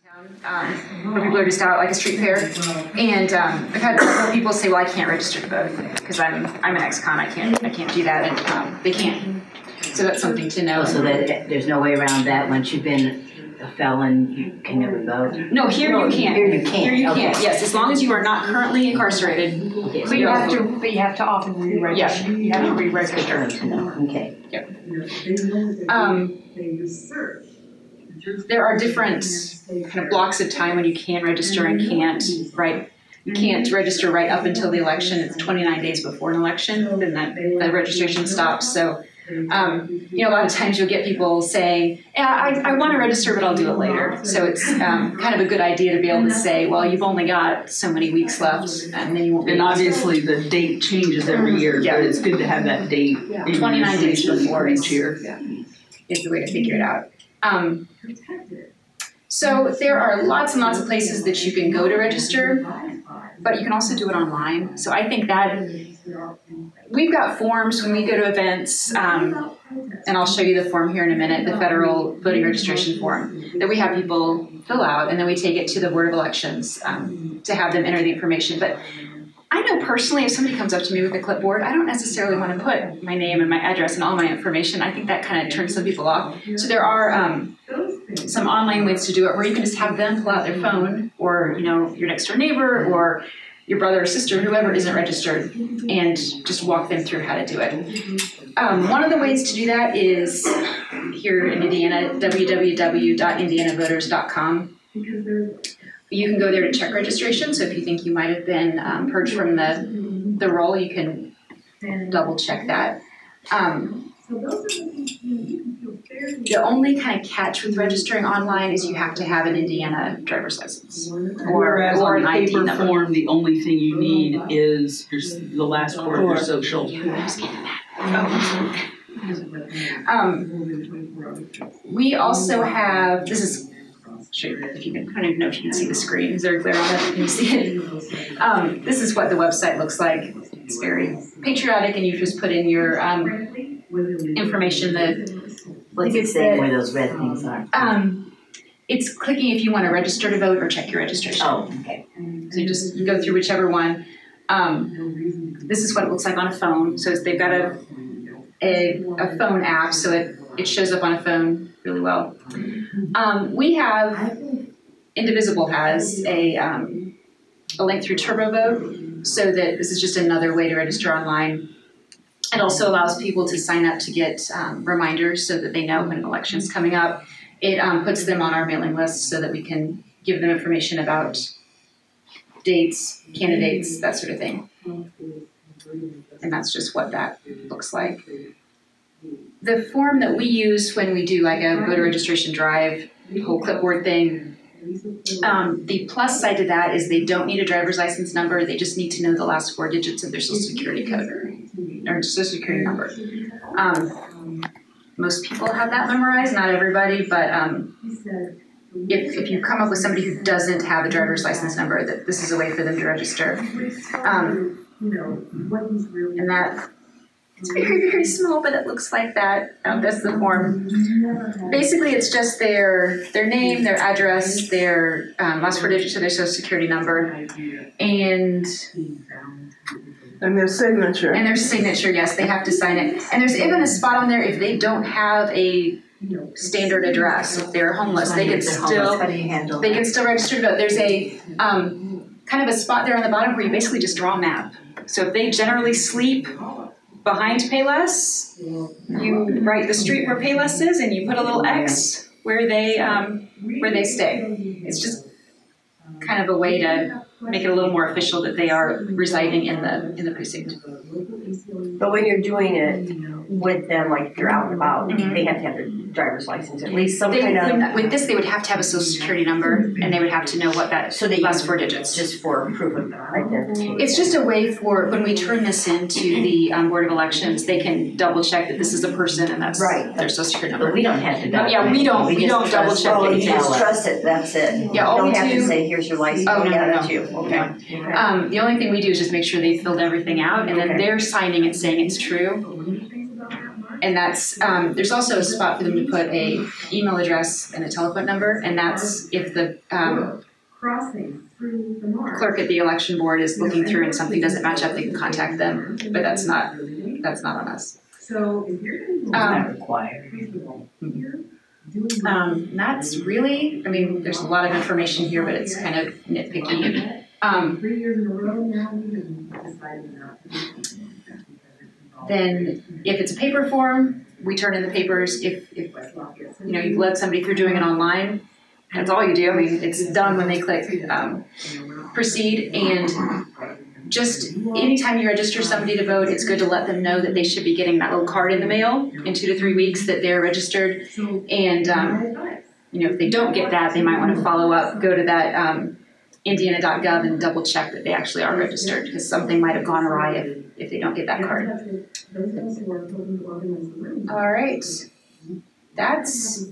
People are just out like a street fair, and I've had several people say, "Well, I can't register to vote because I'm an ex-con. I can't do that," and they can't. So that's something to know. Oh, so that there's no way around that. Once you've been a felon, you can never vote. No, here you can't. Here you can't. Here you can't. Yes, as long as you are not currently incarcerated. Okay. But you have to often re-register. Yeah. You have to re-register. Okay. Yep. There are different kind of blocks of time when you can register and can't, right? You can't register right up until the election. It's 29 days before an election, then the registration stops. So, a lot of times you'll get people saying, yeah, I want to register, but I'll do it later. So it's kind of a good idea to be able to say, well, you've only got so many weeks left, and then you won't be. And obviously the date changes every year, yeah. but it's good to have that date. 29 days before each year. Is the way to figure it out. So there are lots and lots of places that you can go to register, but you can also do it online. So I think that we've got forms when we go to events, and I'll show you the form here in a minute, the federal voting registration form, that we have people fill out, and then we take it to the Board of Elections to have them enter the information. But I know personally, if somebody comes up to me with a clipboard, I don't necessarily want to put my name and my address and all my information. I think that kind of turns some people off. So there are some online ways to do it where you can just have them pull out their phone, or your next door neighbor or your brother or sister, whoever isn't registered, and just walk them through how to do it. One of the ways to do that is here in Indiana, www.indianavoters.com. You can go there to check registration. So if you think you might have been purged from the roll, you can double check that. The only kind of catch with registering online is you have to have an Indiana driver's license. Whereas or on an ID paper number. form, the only thing you need is the last four of your social. We also have, this is, sure, if you can, I don't even know if you can see the screen. Is there a glare on it? Can you see it? This is what the website looks like. It's very patriotic, and you just put in your information. What's it saying where those red things are? It's clicking if you want to register to vote or check your registration. Oh, okay. So you just go through whichever one. This is what it looks like on a phone. So they've got a phone app, so it shows up on a phone really well. We have, Indivisible has a link through TurboVote, so that this is just another way to register online. It also allows people to sign up to get reminders so that they know when an election is coming up. It puts them on our mailing list so that we can give them information about dates, candidates, that sort of thing. And that's just what that looks like. The form that we use when we do like a voter registration drive, the whole clipboard thing, the plus side to that is they don't need a driver's license number. They just need to know the last four digits of their social security code or social security number. Most people have that memorized, not everybody, but if you come up with somebody who doesn't have a driver's license number, that this is a way for them to register. And that, it's very, very small, but it looks like that. That's the form. Basically, it's just their name, their address, their last four digits of their social security number, and their signature. And their signature, yes, they have to sign it. And there's even a spot on there if they don't have a standard address. If they're homeless, they can still register to vote. There's a kind of a spot there on the bottom where you basically just draw a map. So if they generally sleep behind Payless, you write the street where Payless is, and you put a little X where they stay. It's just kind of a way to make it a little more official that they are residing in the precinct. But when you're doing it with them, like if you're out and about, they have to have their driver's license, at least some kind of. With this, they would have to have a social security number, and they would have to know what that last four digits. Just for proof of identity. It's just a way for when we turn this into the Board of Elections, they can double check that this is a person and that's their social security number. But we don't have to. We don't double check. Oh, you just trust it. That's it. Yeah, all you we don't have do. to say here's your license. Oh, no, that's no. you. Okay. The only thing we do is just make sure they filled everything out, and then they're signing it saying it's true. And that's, there's also a spot for them to put a email address and a telephone number, and that's if the clerk at the election board is looking through and something doesn't match up, they can contact them, but that's not on us. So not required. That's really, I mean, there's a lot of information here, but it's kind of nitpicky. 3 years in a row now, we have decided not to. Then if it's a paper form, we turn in the papers. If you've led somebody through doing it online, that's all you do. I mean, it's done when they click proceed. And just anytime you register somebody to vote, it's good to let them know that they should be getting that little card in the mail in 2 to 3 weeks that they're registered. And if they don't get that, they might want to follow up, go to that Indiana.gov and double check that they actually are registered, because something might have gone awry if they don't get that card. All right, that's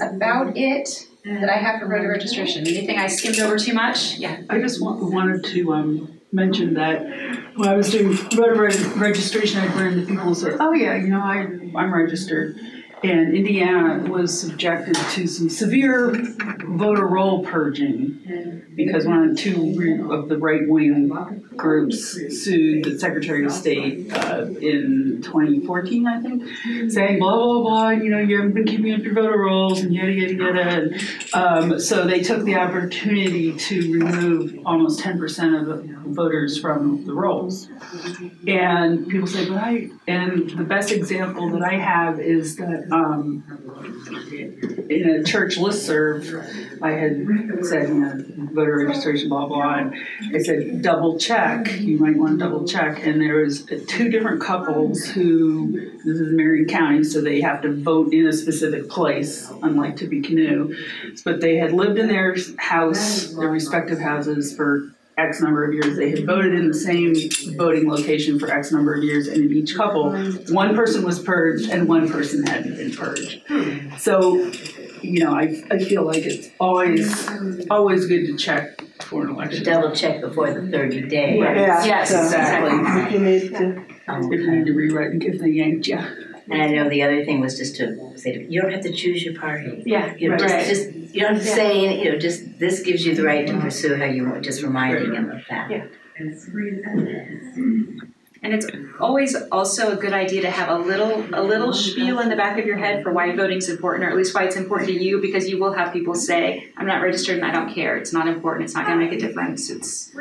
about it that I have for voter registration. Anything I skimmed over too much? Yeah. I just wanted to mention that when I was doing voter registration, I'd run into people who said, "Oh yeah, I'm registered." And Indiana was subjected to some severe voter roll purging because one or two of the right-wing groups sued the Secretary of State in 2014, I think, saying blah, blah, blah, you haven't been keeping up your voter rolls and yada, yada, yada. And, so they took the opportunity to remove almost 10% of the voters from the rolls. And people say, and the best example that I have is that in a church listserv, I had said, voter registration, blah, blah, and I said, double check, you might want to double check. And there was 2 different couples who, this is Marion County, so they have to vote in a specific place, unlike Tippecanoe, but they had lived in their house, their respective houses, for X number of years. They had voted in the same voting location for X number of years, and in each couple, one person was purged and one person hadn't been purged. So, I feel like it's always good to check for an election. Double check before the 30 days. Yeah. Yes, exactly. If you need to. If you need to rewrite and if they yanked you. And I know the other thing was just to say, you don't have to choose your party. Yeah, Just you don't have to say, just this gives you the right to pursue how you want, just reminding them of that. Yeah. And it's always also a good idea to have a little spiel in the back of your head for why voting is important, or at least why it's important to you, because you will have people say, I'm not registered and I don't care. It's not important. It's not going to make a difference. It's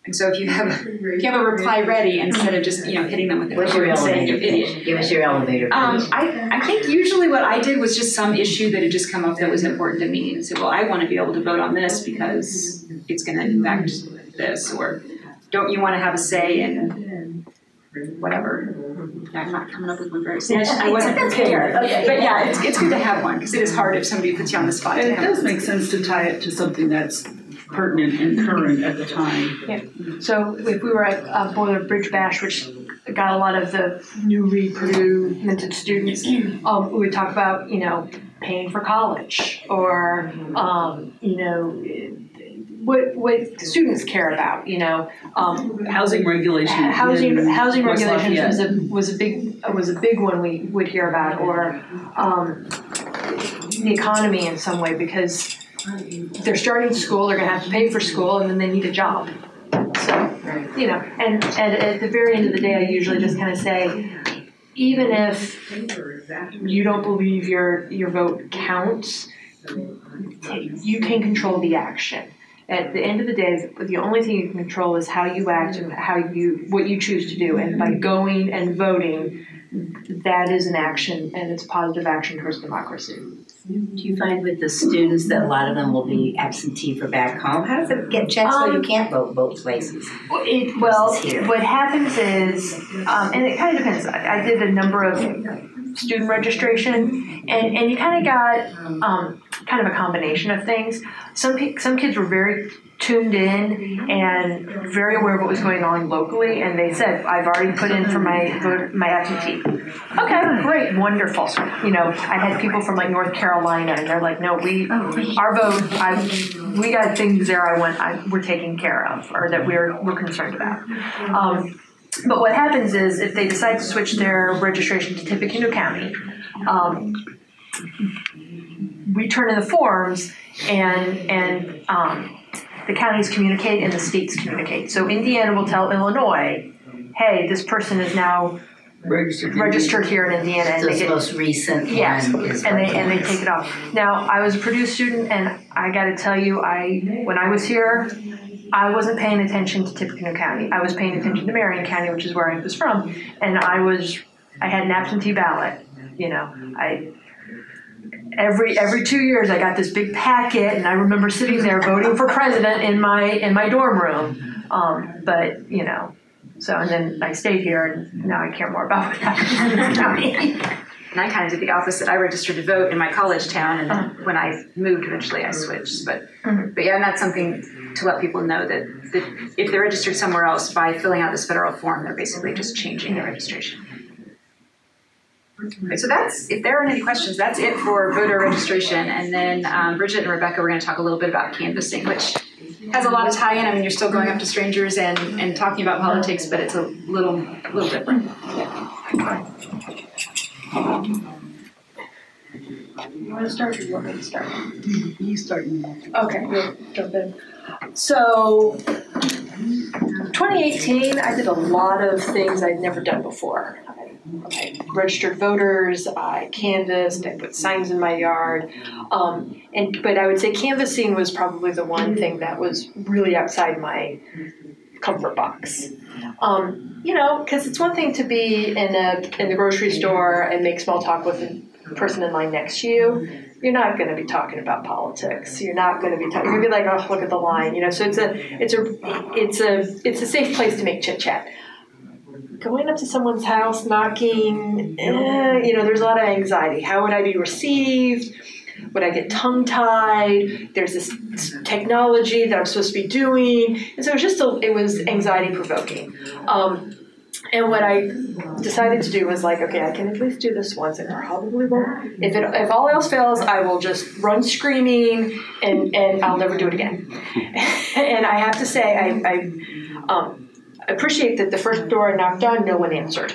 and so if you have a reply ready, instead of just hitting them with What's your saying elevator you pitch? idiot. Give us your elevator pitch. I think usually what I did was just some issue that had just come up that was important to me, and said, well, I want to be able to vote on this because it's going to impact this, or don't you want to have a say in whatever? I'm not coming up with one very soon. I wasn't prepared. But yeah, it's good to have one, because it is hard if somebody puts you on the spot. And it does make sense to tie it to something that's pertinent and current at the time. Yeah. So if we were at Boiler Bridge Bash, which got a lot of the newly Purdue minted students, we would talk about, paying for college, or, what students care about, Housing regulation. Housing West regulations was a big one we would hear about, or the economy in some way, because they're starting school, they're going to have to pay for school, and then they need a job. So, and at the very end of the day, I usually just kind of say, even if you don't believe your vote counts, you can control the action. At the end of the day, the only thing you can control is how you act and what you choose to do. And by going and voting, that is an action, and it's positive action towards democracy. Do you find with the students that a lot of them will be absentee for back home? How does it get checked so you can't vote both places? What happens is, and it kind of depends. I did a number of student registration, and you kind of got kind of a combination of things. Some kids were very tuned in and very aware of what was going on locally, and they said, I've already put in for my absentee. Okay, great, wonderful. I had people from like North Carolina, and they're like, no, our vote, we got things there we're taking care of, or that we're concerned about. But what happens is if they decide to switch their registration to Tippecanoe County, we turn in the forms and the counties communicate and the states communicate. So Indiana will tell Illinois, hey, this person is now registered here in Indiana. And This most recent one is and they take it off. Now, I was a Purdue student, and I got to tell you, when I was here, I wasn't paying attention to Tippecanoe County. I was paying attention to Marion County, which is where I was from, and I had an absentee ballot. You know, every 2 years I got this big packet, and I remember sitting there voting for president in my dorm room. But you know, so and then I stayed here, and now I care more about what happens in this county. And I kind of did the opposite. I registered to vote in my college town, and then when I moved, eventually I switched. But yeah, and that's something to let people know that if they're registered somewhere else, by filling out this federal form, they're basically just changing their registration. Right, so if there aren't any questions, that's it for voter registration. And then Bridget and Rebecca, we're going to talk a little bit about canvassing, which has a lot of tie-in. I mean, you're still going up to strangers and talking about politics, but it's a little different. You want to start or you want me to start? You start. Okay, we'll jump in. So, 2018, I did a lot of things I'd never done before. I registered voters, I canvassed, I put signs in my yard, but I would say canvassing was probably the one thing that was really outside my comfort box. You know, because it's one thing to be in the grocery store and make small talk with the person in line next to you. You're not going to be talking about politics. You're not going to be talking. You're going to be like, oh, look at the line, you know. So it's a safe place to make chit chat. Going up to someone's house, knocking, you know, there's a lot of anxiety. How would I be received? Would I get tongue-tied? There's this technology that I'm supposed to be doing. And so it was anxiety-provoking. And what I decided to do was like, okay, I can at least do this once. I probably won't. If all else fails, I will just run screaming and I'll never do it again. And I have to say, I appreciate that the first door I knocked on, no one answered.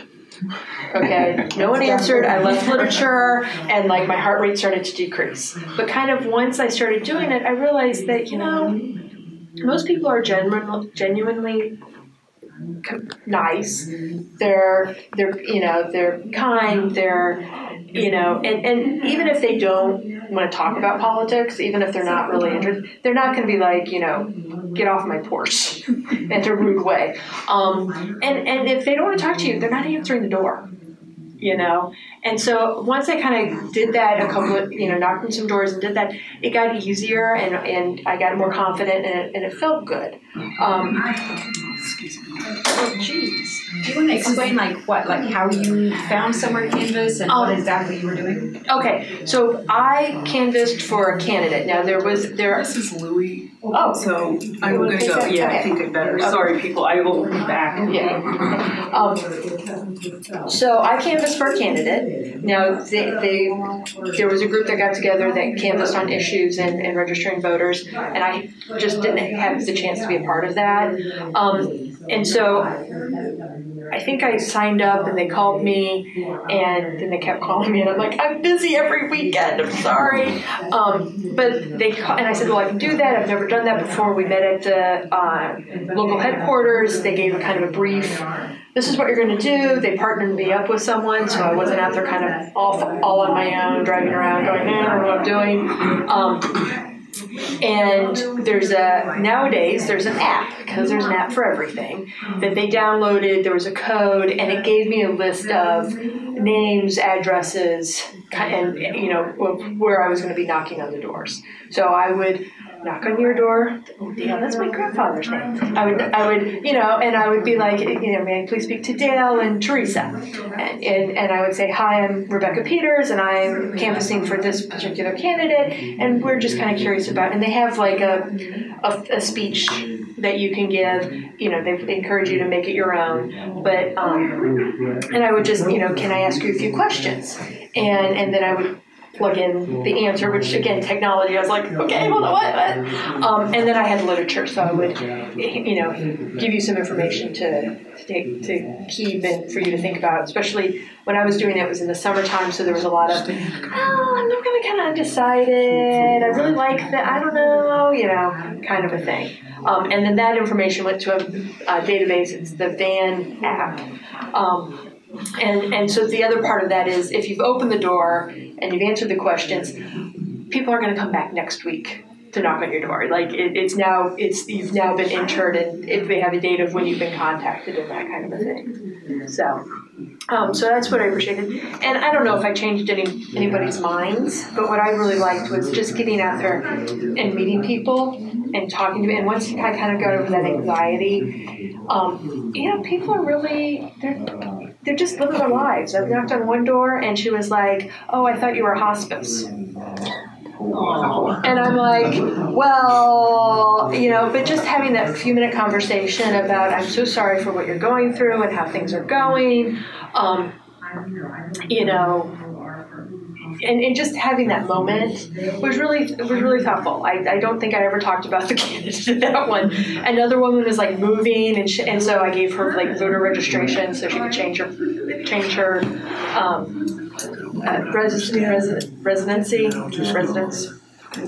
Okay, no one answered. I left literature, and like my heart rate started to decrease. But kind of once I started doing it, I realized that, you know, most people are genuinely nice. They're you know, they're kind. They're, you know, and even if they don't want to talk about politics, even if they're not really interested, they're not going to be like, you know, get off my porch in a rude way. And if they don't want to talk to you, they're not answering the door, you know. And so once I kind of did that, knocked on some doors and did that, it got easier and I got more confident and it felt good. Excuse me. Oh, jeez. Do you want to explain how you found somewhere to canvass and what exactly you were doing? Okay, so I canvassed for a candidate. Now This is Louie. Oh, So I'm going to go. Yeah, okay. I think I better. Sorry, people. I will be back. Yeah. So I canvassed for a candidate. Now, there was a group that got together that canvassed on issues and registering voters, and I just didn't have the chance to be a part of that. And so I think I signed up and they called me and then they kept calling me and I'm like, I'm busy every weekend, I'm sorry. But and I said, well, I can do that. I've never done that before. We met at the local headquarters. They gave a kind of a brief. This is what you're going to do. They partnered me up with someone, so I wasn't out there kind of all on my own, driving around going, I don't know what I'm doing. And nowadays there's an app, because there's an app for everything, that they downloaded. There was a code, and it gave me a list of names, addresses, and you know where I was going to be knocking on the doors. So I would knock on your door. Oh, Dale, that's my grandfather's name. I would, you know, and I would be like, you know, may I please speak to Dale and Teresa? And I would say, hi, I'm Rebecca Peters, and I'm canvassing for this particular candidate, and we're just kind of curious about. And they have like a speech that you can give. You know, they encourage you to make it your own. But and I would just, you know, can I ask you a few questions? And then I would plug in the answer, which again, technology, I was like, okay, hold on, what? And then I had literature, so I would, give you some information to keep and for you to think about, especially when I was doing it was in the summertime, so there was a lot of, I'm really kind of undecided, I really like that, I don't know, kind of a thing. And then that information went to a database, it's the VAN app. And so the other part of that is if you've opened the door and you've answered the questions, people are going to come back next week to knock on your door. Like you've now been entered, and if they have a date of when you've been contacted and that kind of a thing. So that's what I appreciated. And I don't know if I changed anybody's minds, but what I really liked was just getting out there and meeting people and talking to me. And once I kind of got over that anxiety, people are really, they're just living their lives. I knocked on one door and she was like, "Oh, I thought you were hospice." And I'm like, well, but just having that few-minute conversation about, I'm so sorry for what you're going through and how things are going, and just having that moment was really thoughtful. I don't think I ever talked about the candidate in that one. Another woman was like moving, and so I gave her like voter registration so she could change her residence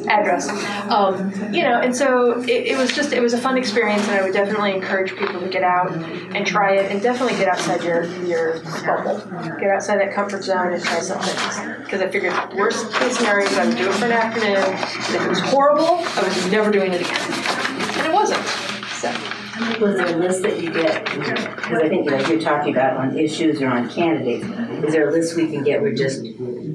address. And so it was a fun experience, and I would definitely encourage people to get out and try it, and definitely get outside your bubble, get outside that comfort zone and try some things. Because I figured worst case scenario is I would do it for an afternoon. And if it was horrible, I was never doing it again, and it wasn't. So. Was there a list that you get? Because I think you're talking about on issues or on candidates. Is there a list we can get where just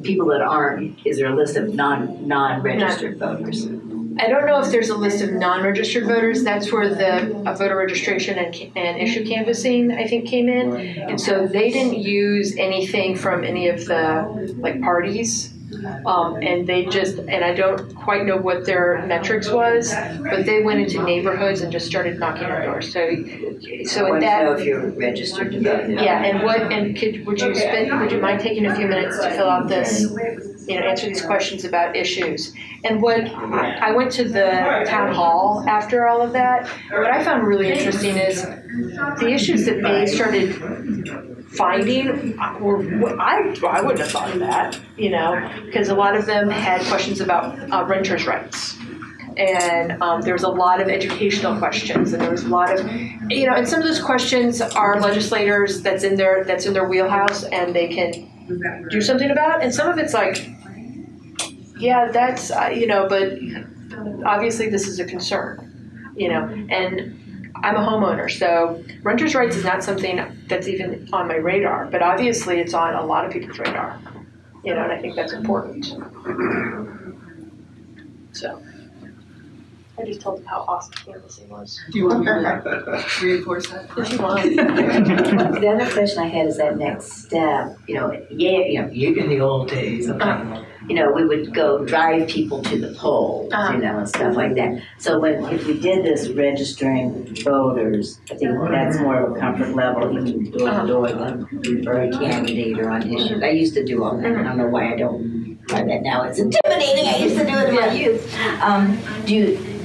people that aren't? Is there a list of non-registered voters? I don't know if there's a list of non-registered voters. That's where the voter registration and issue canvassing, I think, came in. And so they didn't use anything from any of the parties. And I don't quite know what their metrics was, but they went into neighborhoods and just started knocking on doors. So I want to know if you're registered to vote. Yeah, would you mind taking a few minutes to fill out this, answer these questions about issues? And I went to the town hall after all of that. And what I found really interesting is the issues that they started finding were, I wouldn't have thought of that, because a lot of them had questions about renters' rights. And there was a lot of educational questions, and there was a lot of, and some of those questions are legislators that's in their wheelhouse and they can do something about, and some of it's like, yeah, that's, but obviously this is a concern, and I'm a homeowner, so renters' rights is not something that's even on my radar, but obviously it's on a lot of people's radar, and I think that's important. So I just told them how awesome canvassing was. Do you want me to reinforce that? If you want. The other question I had is that next step, you in the old days, we would go drive people to the polls, and stuff like that. So if we did this registering voters, I think that's more of a comfort level, even door to door, than for a candidate or on issues. I used to do all that. I don't know why I don't try that now. It's intimidating. I used to do it in my youth.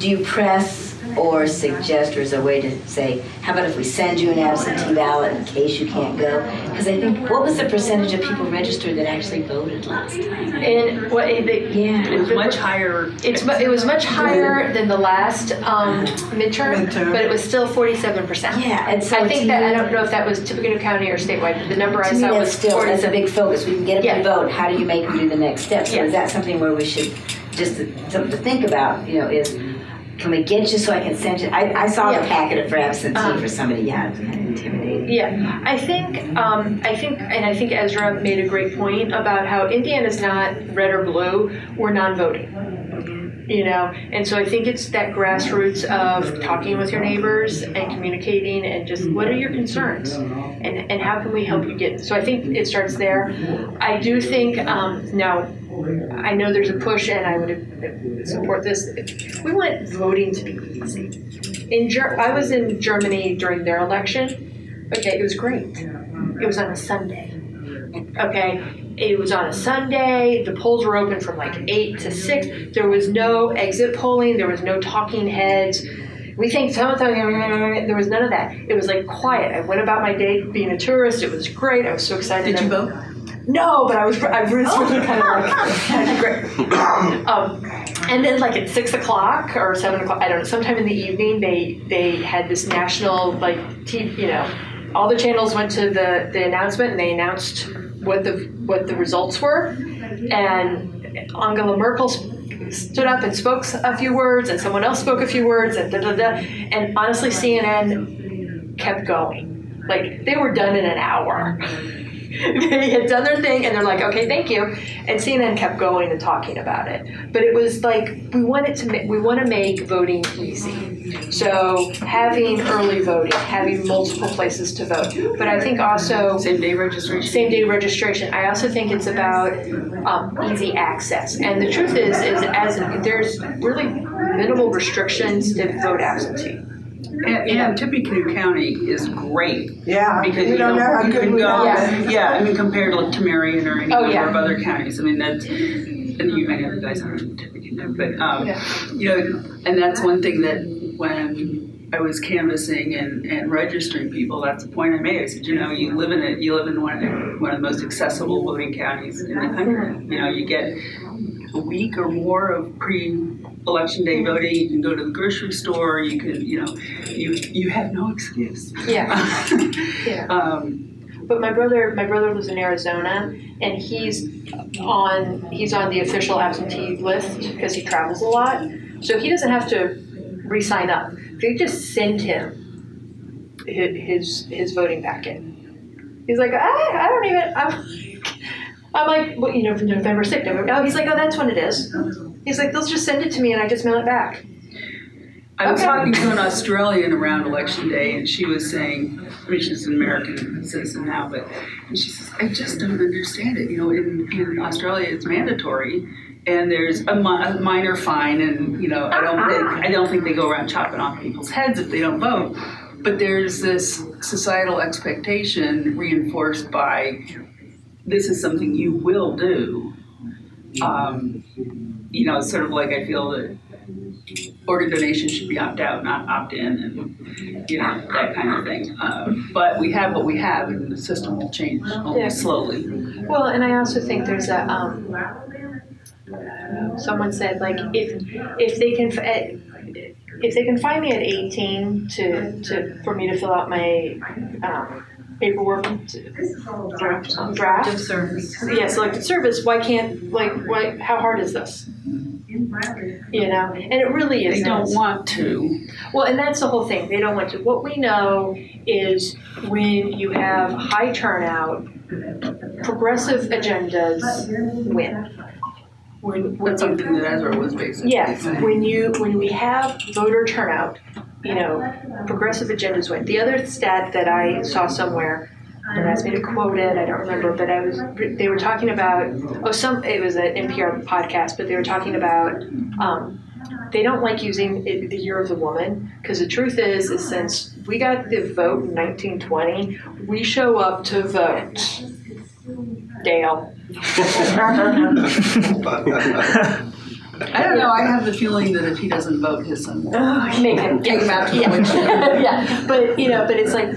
Do you press or suggest, or is there a way to say, how about if we send you an absentee ballot in case you can't go? Because I think, what was the percentage of people registered that actually voted last time? And it was much higher. It was much higher than the last midterm, but it was still 47%. Yeah, and so I think that, I don't know if that was Tippecanoe County or statewide, but the number I saw was 47%. That's a big focus. We can get them to vote. How do you make them do the next step? So is that something where we should, just something to think about, is, can we get you so I can send you? I saw the packet for absentee for somebody. Yeah, it was kind of intimidating. Yeah, I think Ezra made a great point about how Indiana's not red or blue. We're non-voting. And so I think it's that grassroots of talking with your neighbors and communicating and just what are your concerns and how can we help you get. So I think it starts there. I do think now. I know there's a push, and I would support this. We want voting to be easy. I was in Germany during their election. Okay, it was great. It was on a Sunday. Okay, it was on a Sunday. The polls were open from like 8 to 6. There was no exit polling. There was no talking heads. We think so. There was none of that. It was like quiet. I went about my day being a tourist. It was great. I was so excited. Did you vote? No, but I was really kind of like, great. And then like at 6 o'clock or 7 o'clock, I don't know, sometime in the evening, they had this national like TV, you know, all the channels went to the announcement and they announced what the results were. And Angela Merkel stood up and spoke a few words, and someone else spoke a few words, and And honestly, CNN kept going. Like they were done in an hour. They had done their thing, and they're like, "Okay, thank you." And CNN kept going and talking about it. But it was like we want to make voting easy. So having early voting, having multiple places to vote. But I think also Same day registration. Same day registration. I also think it's about easy access. And the truth is as there's really minimal restrictions to vote absentee. And Tippecanoe County is great. Yeah, Because we don't know how you good can we go, are. yeah, I mean, compared to Marion or any Oh, number yeah. of other counties. I mean, that's, and I know you guys aren't in Tippecanoe, but, you know, and that's one thing that when I was canvassing and registering people, that's the point I made. I said, you know, you live in one of the most accessible voting counties in the country. You know, you get a week or more of pre-election day voting. You can go to the grocery store. You can, you know, you have no excuse. Yeah. Yeah. But my brother lives in Arizona, and he's on the official absentee list because he travels a lot. So he doesn't have to re-sign up. They just send him his voting packet. He's like, I don't even. I'm like, well, you know, from November 6th. Oh, he's like, oh, that's when it is. He's like, they'll just send it to me and I just mail it back. I was Okay. talking to an Australian around election day, and she was saying, I mean, she's an American citizen now, but and she says, I just don't understand it. You know, in Australia, it's mandatory, and there's a minor fine, and you know, I don't think they go around chopping off people's heads if they don't vote. But there's this societal expectation reinforced by this is something you will do. You know, sort of like I feel that organ donation should be opt out, not opt in, and you know, that kind of thing. But we have what we have, and the system will change only slowly. Well, and I also think there's a someone said like if they can find me at 18 for me to fill out my paperwork draft Of service. yeah, selected service, why how hard is this? You know, and it really is. They don't want to. Well, and that's the whole thing. They don't want to. What we know is when you have high turnout, progressive agendas win. That's something that Ezra was basically Yes, saying. when we have voter turnout, you know, progressive agendas win. The other stat that I saw somewhere, and asked me to quote it, I don't remember, but they were talking about, it was an NPR podcast, but they were talking about, they don't like using the year of the woman, because the truth is since we got the vote in 1920, we show up to vote. Dale. I don't know. I have the feeling that if he doesn't vote, his son will. Make him Take him out to yeah. Yeah, but you know, but it's like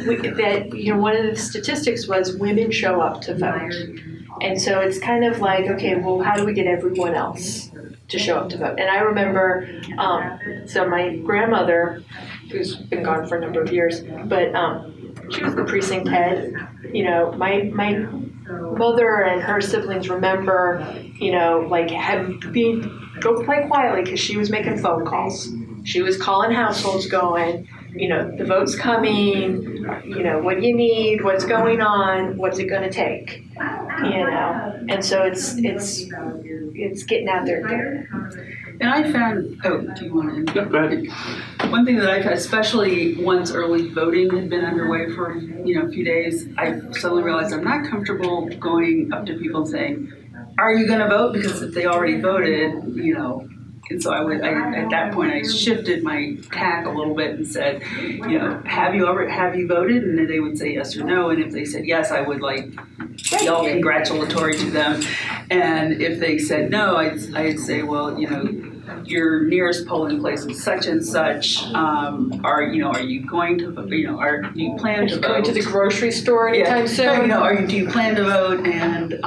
one of the statistics was women show up to vote, and so it's kind of like, okay, well, how do we get everyone else to show up to vote? And I remember, so my grandmother, who's been gone for a number of years, but she was the precinct head. You know, my mother and her siblings remember, you know, like go play quietly because she was making phone calls. She was calling households going, you know, the vote's coming, you know, what do you need, what's going on, what's it going to take, you know? And so it's getting out there and doing it. And I found, do you want to? Yeah, go ahead. One thing that I found, especially once early voting had been underway for, you know, a few days, I suddenly realized I'm not comfortable going up to people and saying, are you going to vote? Because if they already voted, you know, and so at that point I shifted my tack a little bit and said, you know, have you voted? And then they would say yes or no. And if they said yes, I would like yell congratulatory to them. And if they said no, I'd say, well, you know, your nearest polling place is such and such. Are you going to, do you plan to vote? Going to the grocery store anytime soon? Do you plan to vote? And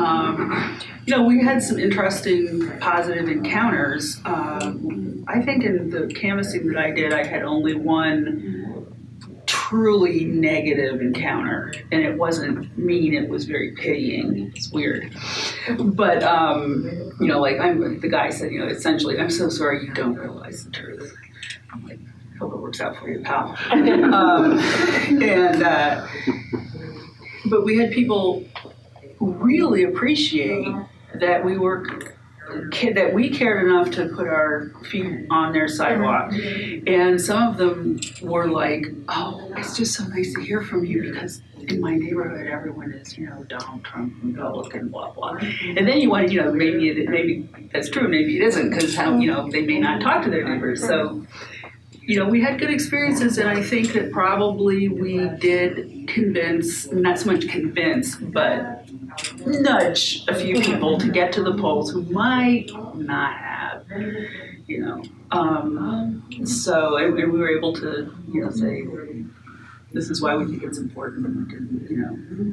we had some interesting positive encounters. I think in the canvassing that I did, I had only one truly negative encounter, and it wasn't mean, it was very pitying. It's weird. But, the guy said, essentially, I'm so sorry you don't realize the truth. I'm like, hope it works out for you, pal. But we had people really appreciate that we cared enough to put our feet on their sidewalk. And some of them were like, oh, it's just so nice to hear from you because in my neighborhood everyone is, Donald Trump, Republican, blah, blah. And then you want to, maybe that's true, maybe it isn't, because they may not talk to their neighbors. So, we had good experiences, and I think that probably we did convince, not so much convince, but nudge a few people to get to the polls who might not have, So we were able to, say, this is why we think it's important,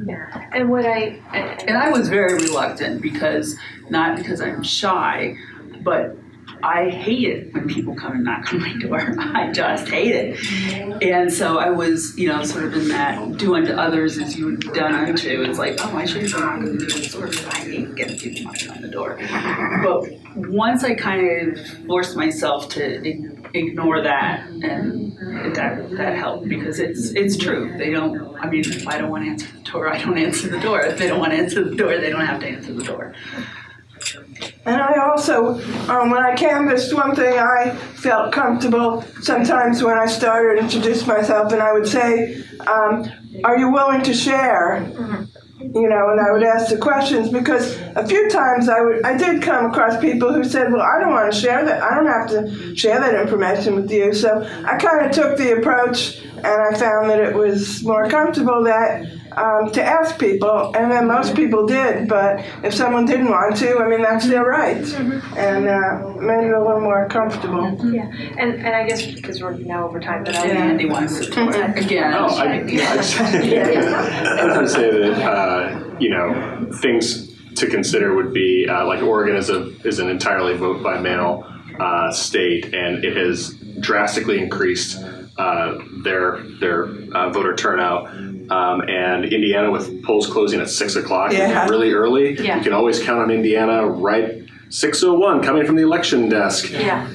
Yeah. And what And I was very reluctant not because I'm shy, but I hate it when people come and knock on my door. I just hate it. And so I was, sort of in that do unto others as you would done unto. It's like, oh, I shouldn't be knocking on people's doors. I hate getting people knocking on the door. But once I kind of forced myself to ignore that, and that helped, because it's true. They don't, if I don't want to answer the door, I don't answer the door. If they don't want to answer the door, they don't have to answer the door. And I also, when I canvassed, one thing I felt comfortable sometimes when I started to introduce myself, and I would say, are you willing to share? And I would ask the questions, because a few times I did come across people who said, well, I don't want to share that. I don't have to share that information with you. So I kind of took the approach, and I found that it was more comfortable to ask people, and then most people did, but if someone didn't want to, that's their right, and made it a little more comfortable. Yeah, and I guess because we're now over time, but Andy wants to talk again. I was going to say that, things to consider would be, like Oregon is an entirely vote by mail state, and it has drastically increased their voter turnout. And Indiana, with polls closing at 6 o'clock, really early, you can always count on Indiana, right? 6:01 coming from the election desk,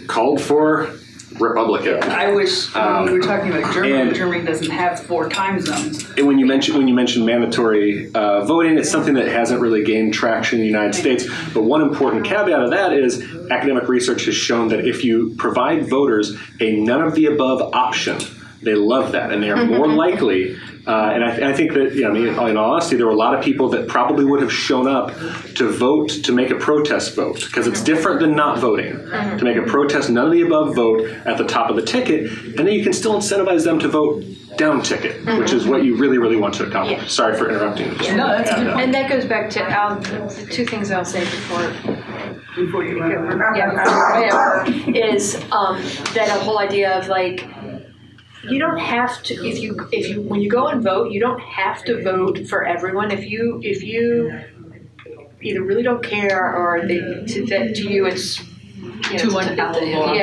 called for Republican. I wish we were talking about Germany. Germany doesn't have 4 time zones. And when you mention mandatory voting, it's something that hasn't really gained traction in the United States. But one important caveat of that is academic research has shown that if you provide voters a none of the above option, they love that, and they are more likely. And I think that, in all honesty, there were a lot of people that probably would have shown up to vote, to make a protest vote, because it's different than not voting. To make a protest, none of the above vote at the top of the ticket, and then you can still incentivize them to vote down ticket, which is what you really, really want to accomplish. Yeah. Sorry for interrupting. No, that's good. And that goes back to the 2 things I'll say before you is that whole idea of like, you don't have to, when you go and vote, you don't have to vote for everyone. If you either really don't care, or to you it's too unpalatable.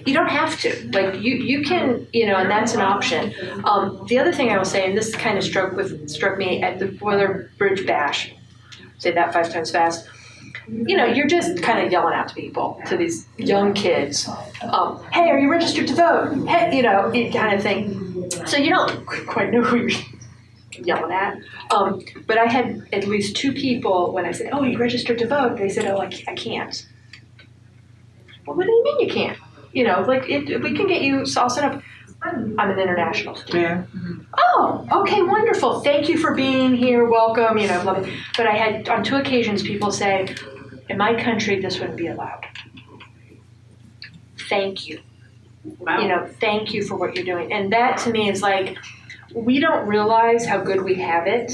You don't have to. Like you can, and that's an option. The other thing I will say, and this kind of struck me at the Boiler Bridge Bash. Say that 5 times fast. You're just kind of yelling out to people, to these young kids. Hey, are you registered to vote? Hey, kind of thing. So you don't quite know who you're yelling at. But I had at least 2 people when I said, oh, you registered to vote? They said, oh, I can't. Well, what do you mean you can't? We can get you all set up. I'm an international student. Yeah. Oh, okay, wonderful. Thank you for being here. Welcome. Love it. But I had on 2 occasions people say, in my country, this wouldn't be allowed. Thank you. Wow. Thank you for what you're doing. And that to me is like, we don't realize how good we have it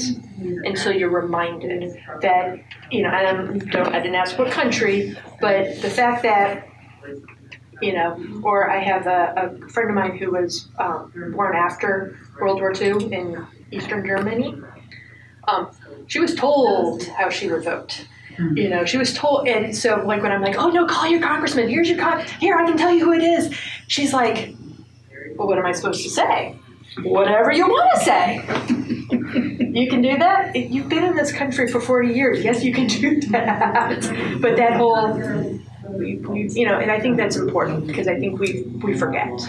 until you're reminded that, you know, and I didn't ask what country, but the fact that, you know, or I have a friend of mine who was born after World War II in Eastern Germany. She was told how she would vote. You know, she was told, and so like when I'm like, oh no, call your congressman, here's your here, I can tell you who it is. She's like, well, what am I supposed to say? Whatever you want to say. You can do that? You've been in this country for 40 years. Yes, you can do that. But that whole, you know, and I think that's important because I think we forget.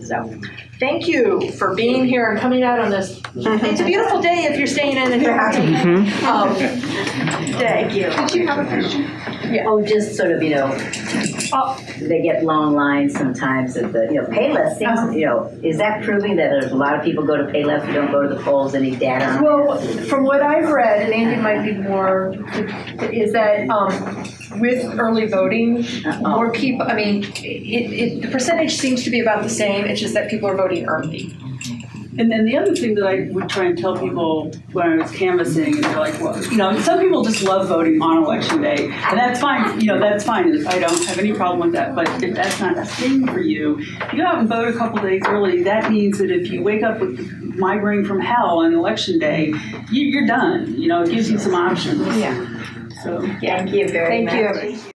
So, thank you for being here and coming out on this. It's a beautiful day if you're staying in and day. Thank you. Did you have a question? Yeah. Oh, just sort of, you know, they get long lines sometimes at the, you know, Payless seems, you know, is that proving that there's a lot of people go to Payless who don't go to the polls? Any data? Well, from what I've read, and Andy might be more, is that with early voting, more people, I mean, the percentage seems to be about the same, it's just that people are voting early. And then the other thing that I would try and tell people when I was canvassing is like, well, you know, some people just love voting on election day, and that's fine. You know, that's fine. I don't have any problem with that. But if that's not a thing for you, if you go out and vote a couple days early, that means that if you wake up with migraine from hell on election day, you're done. You know, it gives you some options. Yeah. So Thank you very much. Thank you.